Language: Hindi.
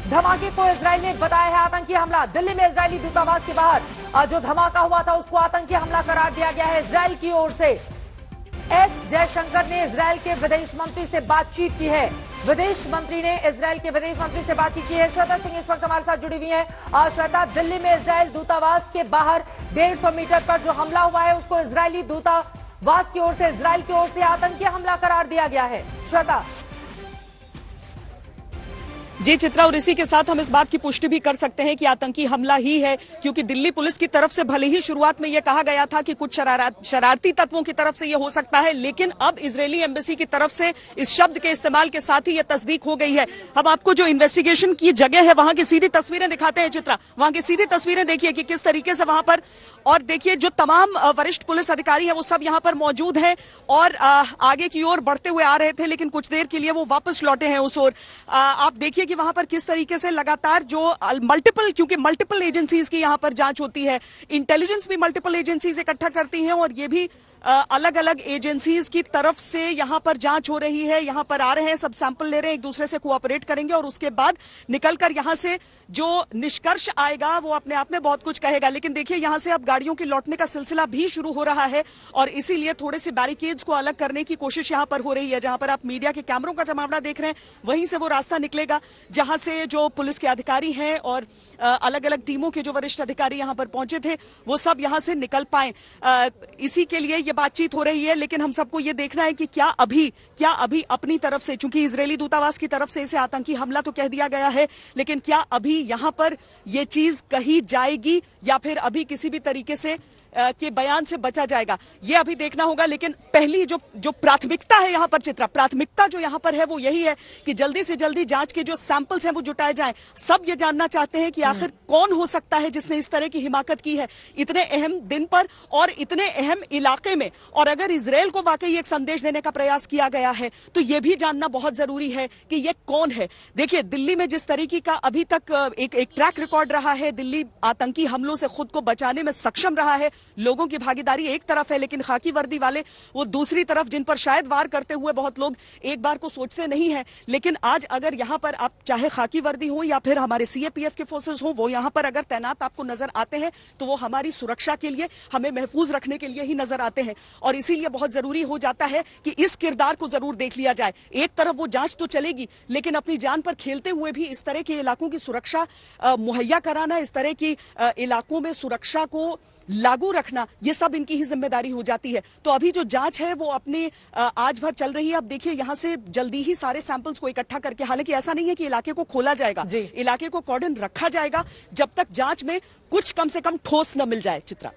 धमाके को इजराइल ने बताया है आतंकी हमला। दिल्ली में इजरायली दूतावास के बाहर जो धमाका हुआ था उसको आतंकी हमला करार दिया गया है इजराइल की ओर से। एस जयशंकर ने इजराइल के विदेश मंत्री से बातचीत की है। विदेश मंत्री ने इजराइल के विदेश मंत्री से बातचीत की है। श्वेता सिंह इस वक्त हमारे साथ जुड़ी हुई हैं। श्वेता, दिल्ली में इजराइल दूतावास के बाहर 150 मीटर पर जो हमला हुआ है उसको इजरायली दूतावास की ओर से, इजराइल की ओर से आतंकी हमला करार दिया गया है। श्वेता। जी चित्रा, और इसी के साथ हम इस बात की पुष्टि भी कर सकते हैं कि आतंकी हमला ही है, क्योंकि दिल्ली पुलिस की तरफ से भले ही शुरुआत में यह कहा गया था कि कुछ शरारती तत्वों की तरफ से यह हो सकता है, लेकिन अब इजरायली एम्बेसी की तरफ से इस शब्द के इस्तेमाल के साथ ही यह तस्दीक हो गई है। हम आपको जो इन्वेस्टिगेशन की जगह है वहां की सीधी तस्वीरें दिखाते हैं। चित्रा, वहां की सीधी तस्वीरें देखिए कि किस तरीके से वहां पर, और देखिए जो तमाम वरिष्ठ पुलिस अधिकारी है वो सब यहाँ पर मौजूद है और आगे की ओर बढ़ते हुए आ रहे थे, लेकिन कुछ देर के लिए वो वापस लौटे हैं उस ओर। आप देखिए कि वहां पर किस तरीके से लगातार जो क्योंकि मल्टीपल एजेंसीज की यहां पर जांच होती है, इंटेलिजेंस भी मल्टीपल एजेंसीज इकट्ठा करती हैं और ये भी अलग अलग एजेंसीज की तरफ से यहां पर जांच हो रही है। यहां पर आ रहे हैं, सब सैंपल ले रहे हैं, एक दूसरे से कोऑपरेट करेंगे और उसके बाद निकलकर यहां से जो निष्कर्ष आएगा वो अपने आप में बहुत कुछ कहेगा। लेकिन देखिए यहां से अब गाड़ियों के लौटने का सिलसिला भी शुरू हो रहा है और इसीलिए थोड़े से बैरिकेड्स को अलग करने की कोशिश यहां पर हो रही है। जहां पर आप मीडिया के कैमरों का जमावड़ा देख रहे हैं वहीं से वो रास्ता निकलेगा जहां से जो पुलिस के अधिकारी हैं और अलग अलग टीमों के जो वरिष्ठ अधिकारी यहां पर पहुंचे थे वो सब यहां से निकल पाए। इसी के लिए ये बातचीत हो रही है, लेकिन हम सबको ये देखना है कि क्या अभी अपनी तरफ से, चूंकि इजरायली दूतावास की तरफ से इसे आतंकी हमला तो कह दिया गया है, लेकिन क्या अभी यहां पर ये चीज कही जाएगी या फिर अभी किसी भी तरीके से के बयान से बचा जाएगा, ये अभी देखना होगा। लेकिन पहली जो प्राथमिकता है यहां पर चित्रा, प्राथमिकता जो यहां पर है वो यही है कि जल्दी से जल्दी जांच के जो सैंपल्स हैं वो जुटाए जाएं। सब ये जानना चाहते हैं कि आखिर कौन हो सकता है जिसने इस तरह की हिमाकत की है इतने अहम दिन पर और इतने अहम इलाके में। और अगर इजरायल को वाकई एक संदेश देने का प्रयास किया गया है तो यह भी जानना बहुत जरूरी है कि यह कौन है। देखिए दिल्ली में जिस तरीके का अभी तक एक ट्रैक रिकॉर्ड रहा है, दिल्ली आतंकी हमलों से खुद को बचाने में सक्षम रहा है। लोगों की भागीदारी एक तरफ है, लेकिन खाकी वर्दी वाले वो दूसरी तरफ, जिन पर शायद वार करते हुए बहुत लोग एक बार को सोचते नहीं है। लेकिन आज अगर यहां पर आप चाहे खाकी वर्दी हो या फिर हमारे सीएपीएफ के फोर्सेस हो, वो यहां पर अगर तैनात आपको नजर आते हैं तो वो हमारी सुरक्षा के लिए, हमें महफूज रखने के लिए ही नजर आते हैं। और इसीलिए बहुत जरूरी हो जाता है कि इस किरदार को जरूर देख लिया जाए। एक तरफ वो जांच तो चलेगी, लेकिन अपनी जान पर खेलते हुए भी इस तरह के इलाकों की सुरक्षा मुहैया कराना, इस तरह की इलाकों में सुरक्षा को लागू रखना, ये सब इनकी ही जिम्मेदारी हो जाती है। तो अभी जो जांच है वो अपने आज भर चल रही है। अब देखिए यहां से जल्दी ही सारे सैंपल्स को इकट्ठा करके, हालांकि ऐसा नहीं है कि इलाके को खोला जाएगा, इलाके को कॉर्डन रखा जाएगा जब तक जांच में कुछ कम से कम ठोस न मिल जाए। चित्रा।